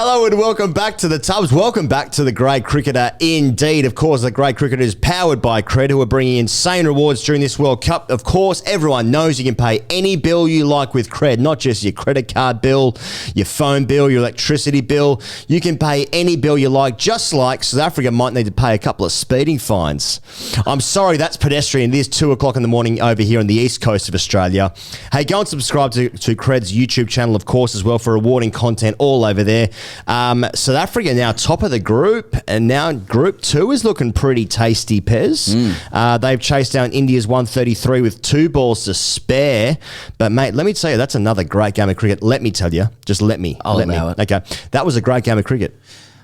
Hello and welcome back to the Tubs. Welcome back to the Great Cricketer indeed. Of course, the Great Cricketer is powered by Cred, who are bringing insane rewards during this World Cup. Of course, everyone knows you can pay any bill you like with Cred, not just your credit card bill, your phone bill, your electricity bill. You can pay any bill you like, just like South Africa might need to pay a couple of speeding fines. I'm sorry, that's pedestrian. It is 2 o'clock in the morning over here on the east coast of Australia. Hey, go and subscribe to Cred's YouTube channel, of course, as well, for rewarding content all over there. South Africa now top of the group, and now Group 2 is looking pretty tasty, Pez. They've chased down India's 133 with 2 balls to spare. But, mate, let me tell you, that's another great game of cricket. Let me tell you. Just let me. I'll allow it. Okay. That was a great game of cricket.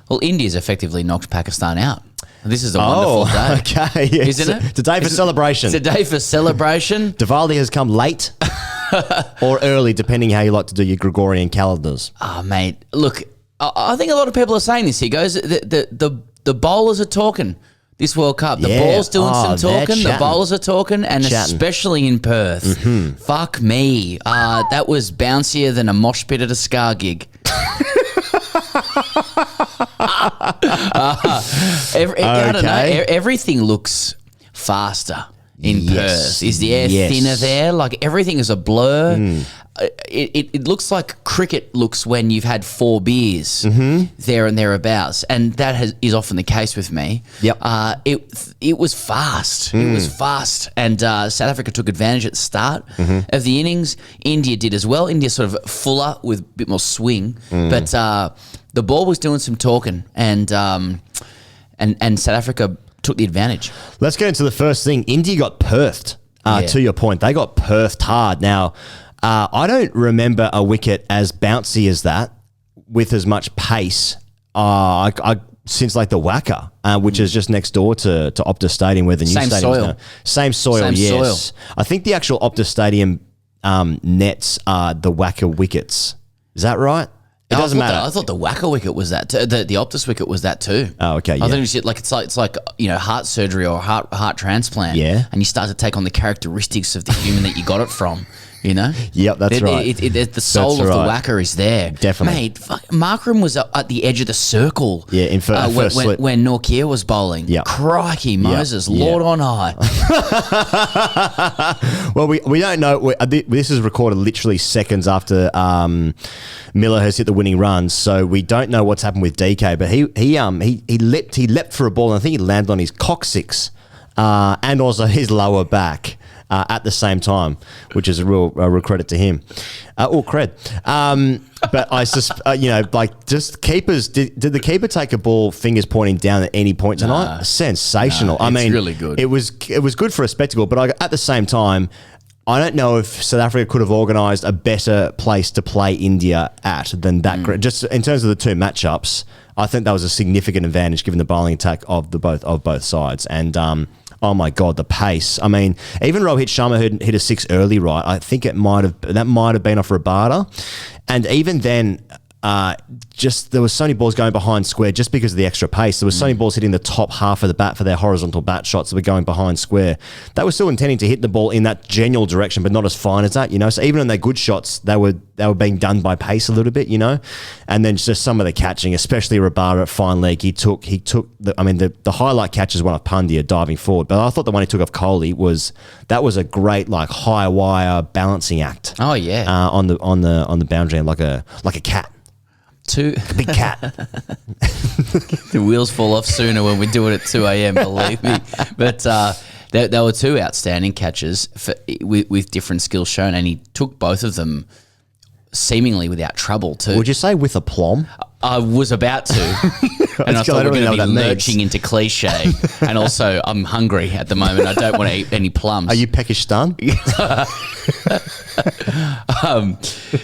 Well, India's effectively knocked Pakistan out. This is a wonderful day. Okay. Yes. Isn't it? Today for celebration. Today for celebration. Diwali has come late or early, depending how you like to do your Gregorian calendars. Oh, mate. Look, I think a lot of people are saying this. Here goes, the bowlers are talking this World Cup. The ball's doing some talking. The bowlers are talking, and especially in Perth. Fuck me. That was bouncier than a mosh pit at a ska gig. I don't know. Everything looks faster in Perth. Is the air thinner there? Like, everything is a blur. It looks like cricket looks when you've had 4 beers there and thereabouts, and that is often the case with me. Yep. It was fast. It was fast, and South Africa took advantage at the start of the innings. India did as well. India sort of fuller with a bit more swing, but the ball was doing some talking, and South Africa took the advantage. Let's get into the first thing. India got Perth'd. To your point, they got Perth'd hard. Now, I don't remember a wicket as bouncy as that with as much pace since like the Wacker, which is just next door to Optus Stadium, where the new stadium is now. Same soil, yes. I think the actual Optus Stadium nets are the Wacker wickets. Is that right? It doesn't matter. I thought the Wacker wicket was that too. The Optus wicket was that too. Oh, okay. I think it's like heart surgery or heart transplant. Yeah. And you start to take on the characteristics of the human that you got it from. You know? Yep, that's right. The soul of the Wacker is there. Definitely. Mate, MARKRAM was at the edge of the circle. Yeah, in first slip. When Nortje was bowling. Yep. Crikey, Moses, Lord on high. Well, we don't know. This is recorded literally seconds after Miller has hit the winning run, so we don't know what's happened with DK. But he leapt for a ball, and I think he landed on his coccyx and also his lower back. At the same time, which is a real credit to him. Or cred. But I just keepers, did the keeper take a ball fingers pointing down at any point tonight? Sensational. I mean, really good. It was good for a spectacle, but at the same time, I don't know if South Africa could have organised a better place to play India at than that. Just in terms of the two matchups, I think that was a significant advantage given the bowling attack of both sides. And oh my God, the pace! I mean, even Rohit Sharma hit a 6 early, right? I think that might have been off Rabada, and even then. There was so many balls going behind square just because of the extra pace. There was so many balls hitting the top half of the bat for their horizontal bat shots that were going behind square. They were still intending to hit the ball in that general direction, but not as fine as that, you know. So even on their good shots, they were being done by pace a little bit, you know. And then just some of the catching, especially Rabada at fine leg, he took the highlight catch is one of Pandya diving forward, but I thought the one he took off Kohli was a great like high wire balancing act. Oh yeah, on the boundary, like a cat. Big cat. The wheels fall off sooner when we do it at 2 a.m, believe me. But there were 2 outstanding catches with different skills shown, and he took both of them seemingly without trouble too. Would you say with aplomb? I was about to. And I thought we were going to be lurching into cliche. And also, I'm hungry at the moment. I don't want to eat any plums. Are you peckish done?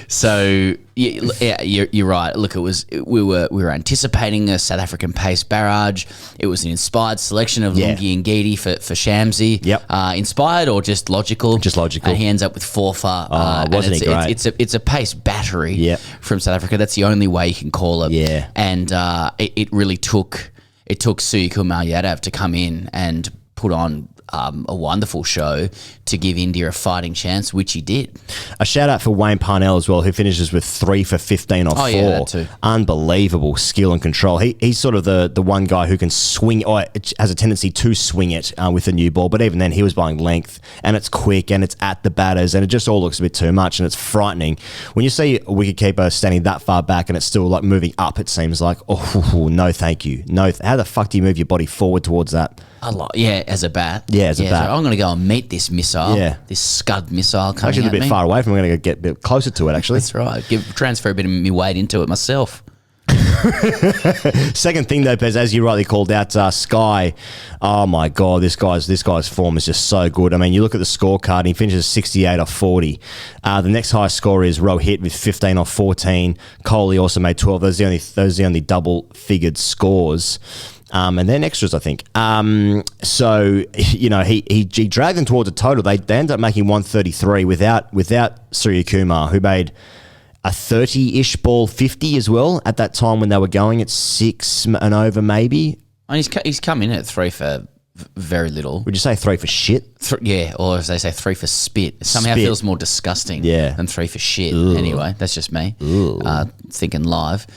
So yeah, you're right. Look, we were anticipating a South African pace barrage. It was an inspired selection of Lungi and Geedy for Shamsi. Yep. Inspired or just logical? Just logical. And he ends up with 4 for. Wasn't he great? It's a pace battery from South Africa. That's the only way you can call it. Yeah. And it really took Suyakumar Yadav to come in and put on a wonderful show to give India a fighting chance, which he did. A shout out for Wayne Parnell as well, who finishes with 3 for 15 off 4. Yeah, that too. Unbelievable skill and control. He's sort of the one guy who can swing, or has a tendency to swing it with a new ball. But even then, he was buying length, and it's quick, and it's at the batters, and it just all looks a bit too much, and it's frightening. When you see a wicketkeeper standing that far back and it's still like moving up, it seems like, oh, no thank you. No, how the fuck do you move your body forward towards that? As a bat. Yeah, as a bat. So I'm going to go and meet this missile. Yeah. This Scud missile coming Actually, a at bit me. far away from it. I'm going to get a bit closer to it, actually. That's right. Transfer a bit of my weight into it myself. Second thing though, Pez, as you rightly called out, Sky. Oh my God, this guy's form is just so good. I mean, you look at the scorecard, and he finishes 68 off 40. The next highest scorer is Rohit with 15 off 14. Kohli also made 12. Those are the only double-figured scores. And then extras, I think. So, you know, he dragged them towards a total. They ended up making 133 without Surya Kumar, who made a 30-ish ball 50 as well at that time when they were going at 6 and over maybe. And he's come in at 3 for very little. Would you say 3 for shit? Yeah, or as they say, 3 for spit. It somehow Spit. feels more disgusting than 3 for shit. Ugh. Anyway, that's just me thinking live.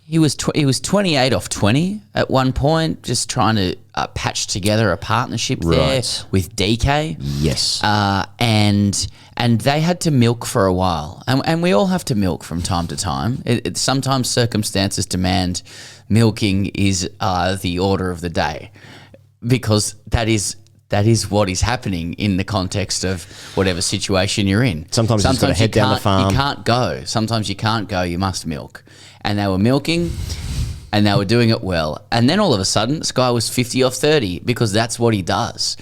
He was 28 off 20 at one point, just trying to patch together a partnership there with DK. Yes. And they had to milk for a while. And we all have to milk from time to time. Sometimes circumstances demand milking is the order of the day, because that is what is happening in the context of whatever situation you're in. Sometimes you just gotta head down the farm. You can't go. Sometimes you can't go. You must milk. And they were milking, and they were doing it well. And then all of a sudden, Sky was 50 off 30, because that's what he does.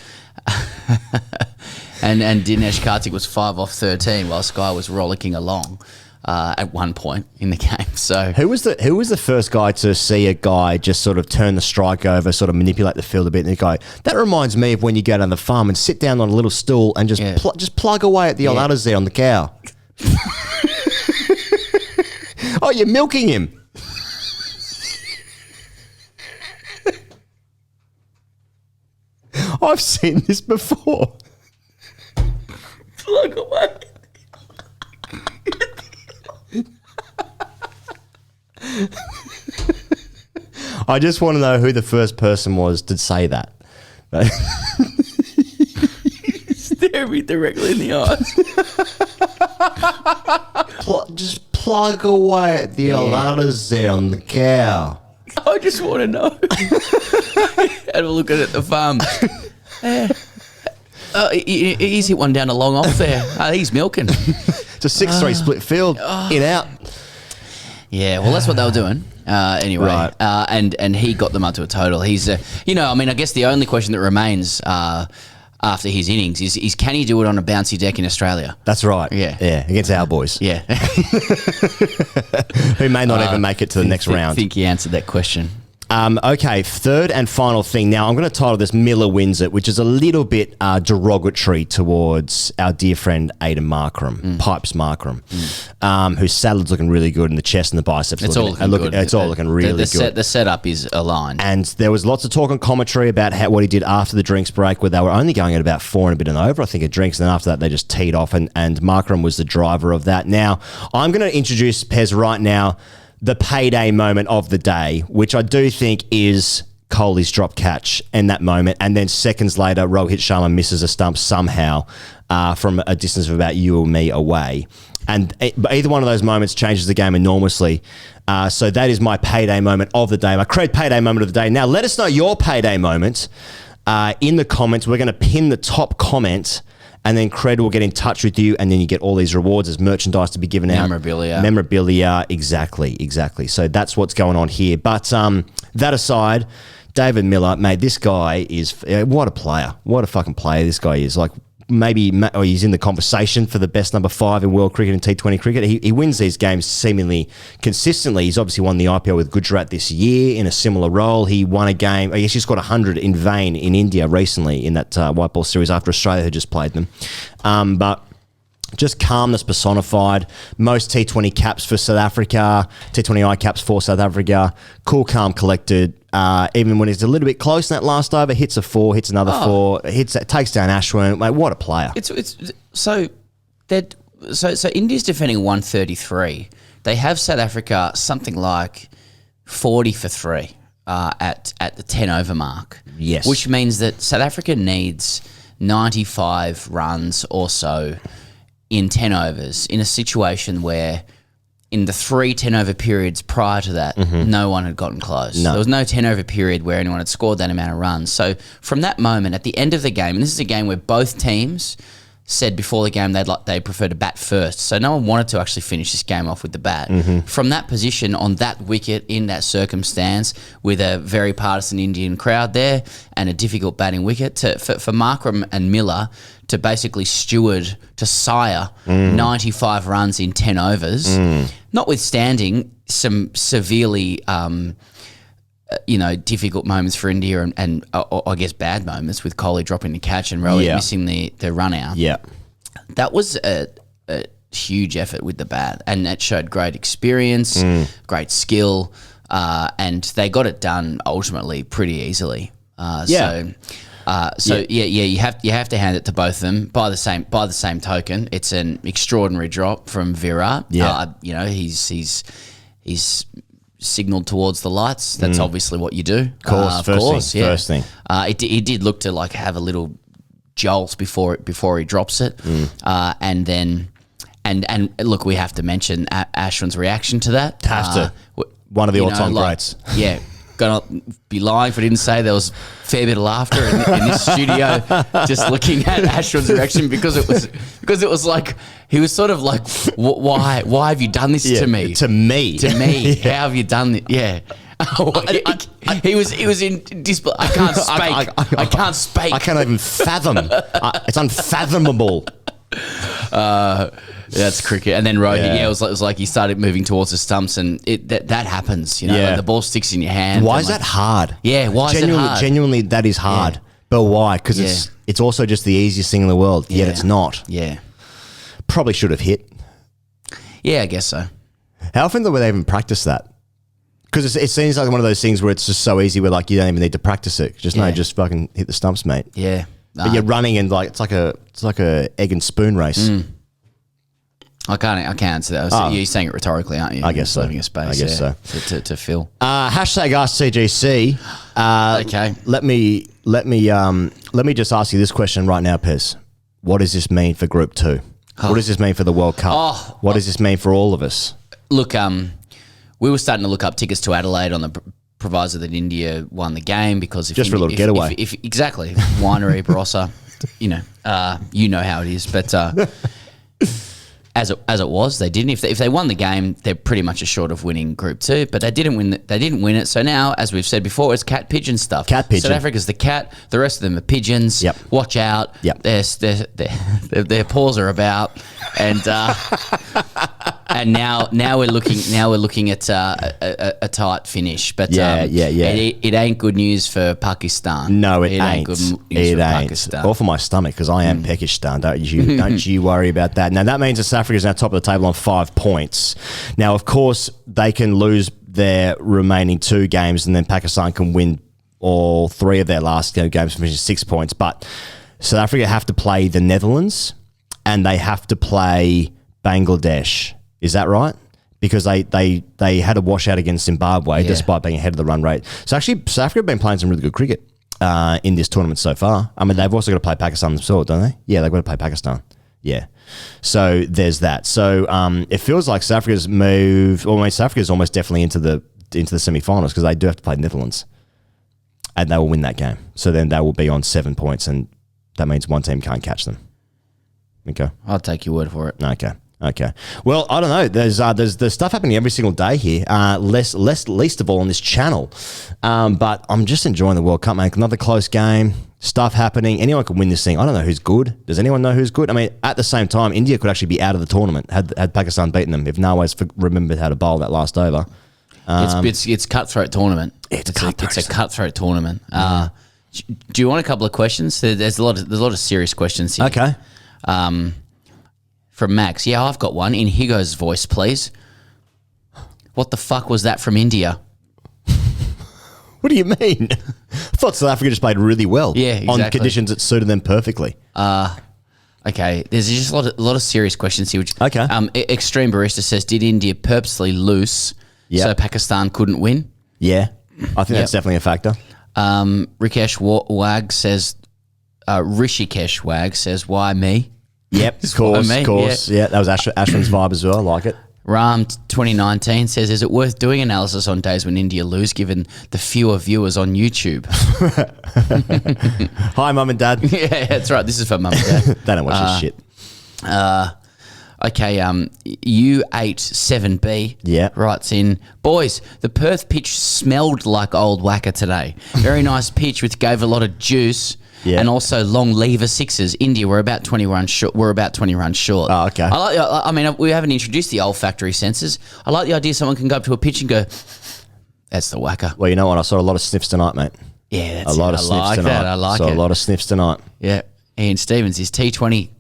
and Dinesh Karthik was 5 off 13 while Sky was rollicking along at one point in the game. So who was the first guy to see a guy just sort of turn the strike over, sort of manipulate the field a bit, and go, that reminds me of when you go down the farm and sit down on a little stool and just plug away at the old udders there on the cow. Oh, you're milking him. I've seen this before. plug away. I just want to know who the first person was to say that. Stare me directly in the eyes. Just plug away at the udders there on the cow. I just want to know. Have a look at the farm. He's hit one down a long off there. He's milking. It's a 6-3 split field. In out. Yeah, well, that's what they were doing. Anyway, Right. And he got them up to a total. He's, I guess the only question that remains after his innings is can he do it on a bouncy deck in Australia? That's right. Yeah. Against our boys. Yeah. Who may not even make it to the next round. I think he answered that question. Okay, third and final thing. Now, I'm going to title this Miller Wins It, which is a little bit derogatory towards our dear friend Aidan Markram, Pipes Markram, whose saddle's looking really good and the chest and the biceps. It's all looking good. It's all looking really good. The setup is aligned. And there was lots of talk and commentary about what he did after the drinks break, where they were only going at about 4 and a bit and over, I think, at drinks. And then after that, they just teed off, and Markram was the driver of that. Now, I'm going to introduce Pez right now the payday moment of the day, which I do think is Kohli's drop catch in that moment. And then seconds later, Rohit Sharma misses a stump somehow from a distance of about you or me away. And either one of those moments changes the game enormously. So that is my payday moment of the day, my cred payday moment of the day. Now, let us know your payday moment in the comments. We're going to pin the top comment, and then Cred will get in touch with you, and then you get all these rewards as merchandise to be given out. Memorabilia, exactly. So that's what's going on here. But that aside, David Miller, mate, this guy is, what a player. What a fucking player this guy is. Like, maybe he's in the conversation for the best number 5 in world cricket and T20 cricket. He wins these games seemingly consistently. He's obviously won the IPL with Gujarat this year in a similar role. He won a game. I guess he's got 100 in vain in India recently in that white ball series after Australia had just played them. But just calmness personified. Most T20 caps for South Africa, T20I caps for South Africa. Cool, calm, collected. even when it's a little bit close in that last over, hits a 4, hits another 4, takes down Ashwin. Mate, what a player. So India's defending 133. They have South Africa something like 40 for 3 at the 10 over mark. Yes. Which means that South Africa needs 95 runs or so in 10 overs in a situation where in the 3 10-over periods prior to that, no one had gotten close. No. There was no 10-over period where anyone had scored that amount of runs. So from that moment, at the end of the game, and this is a game where both teams said before the game they'd prefer to bat first. So no one wanted to actually finish this game off with the bat. From that position, on that wicket, in that circumstance, with a very partisan Indian crowd there and a difficult batting wicket, for Markram and Miller to basically sire 95 runs in 10 overs, notwithstanding some severely difficult moments for India and I guess bad moments with Kohli dropping the catch and Rohit missing the run out. Yeah. That was a huge effort with the bat, and that showed great experience, great skill, and they got it done ultimately pretty easily. You have to hand it to both of them. By the same token, it's an extraordinary drop from Virat. Yeah. He's signalled towards the lights. That's obviously what you do. Of course, first thing. He did look to like have a little jolt before he drops it, and then look, we have to mention Ashwin's reaction to that. Have to. One of the all-time greats. Yeah. Gonna be lying if I didn't say there was a fair bit of laughter in this studio just looking at Ashwin's reaction because it was like he was sort of like, why have you done this to me? To me. How have you done it? Yeah. He was in disbelief. I can't speak. I can't speak. I can't even fathom. It's unfathomable. That's cricket. And then Rohit, it was like he started moving towards the stumps, and that happens. Like the ball sticks in your hand. Why is that hard? Yeah, why is it hard? Genuinely, that is hard. Yeah. But why? Because it's also just the easiest thing in the world, yet it's not. Yeah. Probably should have hit. Yeah, I guess so. How often would they even practice that? Because it seems like one of those things where it's just so easy where like you don't even need to practice it. Just fucking hit the stumps, mate. Yeah. But you're running and like it's like a egg and spoon race. I can't answer that. You're saying it rhetorically, aren't you? I guess so. Leaving a space. I guess so. To fill. Hashtag AskTGC. Okay. Let me just ask you this question right now, Pez. What does this mean for Group 2? What does this mean for the World Cup? What does this mean for all of us? Look, we were starting to look up tickets to Adelaide on the proviso that India won the game because for a little getaway. Exactly, winery, Barossa, you know how it is. But as it was, they didn't. If they won the game, they're pretty much assured of winning Group 2. But they didn't win. They didn't win it. So now, as we've said before, it's cat pigeon stuff. Cat pigeon. South Africa's the cat. The rest of them are pigeons. Yep. Watch out. Yep. Their paws are about, and now we're looking at a tight finish. But it ain't good news for Pakistan. No, it ain't. Good news for Pakistan. Or for my stomach because I am Pakistan. Don't you worry about that. Now that means that South Africa is now top of the table on 5 points. Now, of course, they can lose their remaining 2 games, and then Pakistan can win all 3 of their last games, finishing 6 points. But South Africa have to play the Netherlands, and they have to play Bangladesh. Is that right? Because they had a washout against Zimbabwe despite being ahead of the run rate. So actually, South Africa have been playing some really good cricket in this tournament so far. I mean, they've also got to play Pakistan themselves, don't they? Yeah, they've got to play Pakistan. Yeah. So there's that. So it feels like South Africa's moved. Well, South Africa's almost definitely into the semi-finals because they do have to play Netherlands, and they will win that game. So then they will be on 7 points, and that means one team can't catch them. Okay. I'll take your word for it. Okay. Well, I don't know. There's stuff happening every single day here. Least of all on this channel. But I'm just enjoying the World Cup, man. Another close game. Stuff happening. Anyone can win this thing. I don't know who's good. Does anyone know who's good? I mean, at the same time, India could actually be out of the tournament had Pakistan beaten them if Nawaz remembered how to bowl that last over. It's cutthroat tournament. It's a cutthroat tournament. Do you want a couple of questions? There's a lot of serious questions here. Okay. From Max. Yeah, I've got one. In Higgins' voice, please. What the fuck was that from India? What What do you mean? I thought South Africa just played really well. Yeah, exactly. On conditions that suited them perfectly. Okay, there's just a lot of serious questions here. Which, Okay. Extreme Barista says, did India purposely lose so Pakistan couldn't win? Yeah, I think that's definitely a factor. Rikesh Wag says, Rishikesh Wag says, why me? Yep, of course. Yeah, that was Ashwin's vibe as well. I like it. Ram 2019 says, is it worth doing analysis on days when India lose given the fewer viewers on YouTube? Hi, Mum and Dad. Yeah, that's right. This is for Mum and Dad. They don't watch this shit. Okay, U87B writes in, boys, the Perth pitch smelled like old whacker today. Very nice pitch which gave a lot of juice. Yeah. And also long lever sixes. India were about 20 runs short. We're about 20 runs short. Oh, okay. I mean, we haven't introduced the olfactory senses. I like the idea someone can go up to a pitch and go, "That's the whacker." Well, you know what? I saw a lot of sniffs tonight, mate. Yeah, that's a lot of sniffs tonight. I like it. A lot of sniffs tonight. Yeah. Ian Stevens, is T20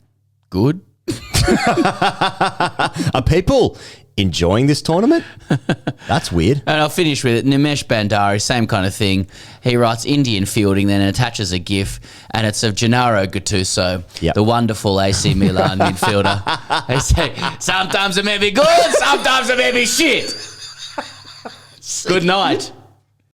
good? Are people enjoying this tournament? That's weird. And I'll finish with it. Nimesh Bandari, same kind of thing. He writes Indian fielding, then attaches a GIF, and it's of Gennaro Gattuso, the wonderful AC Milan midfielder. They say, sometimes it may be good, sometimes it may be shit. Good night.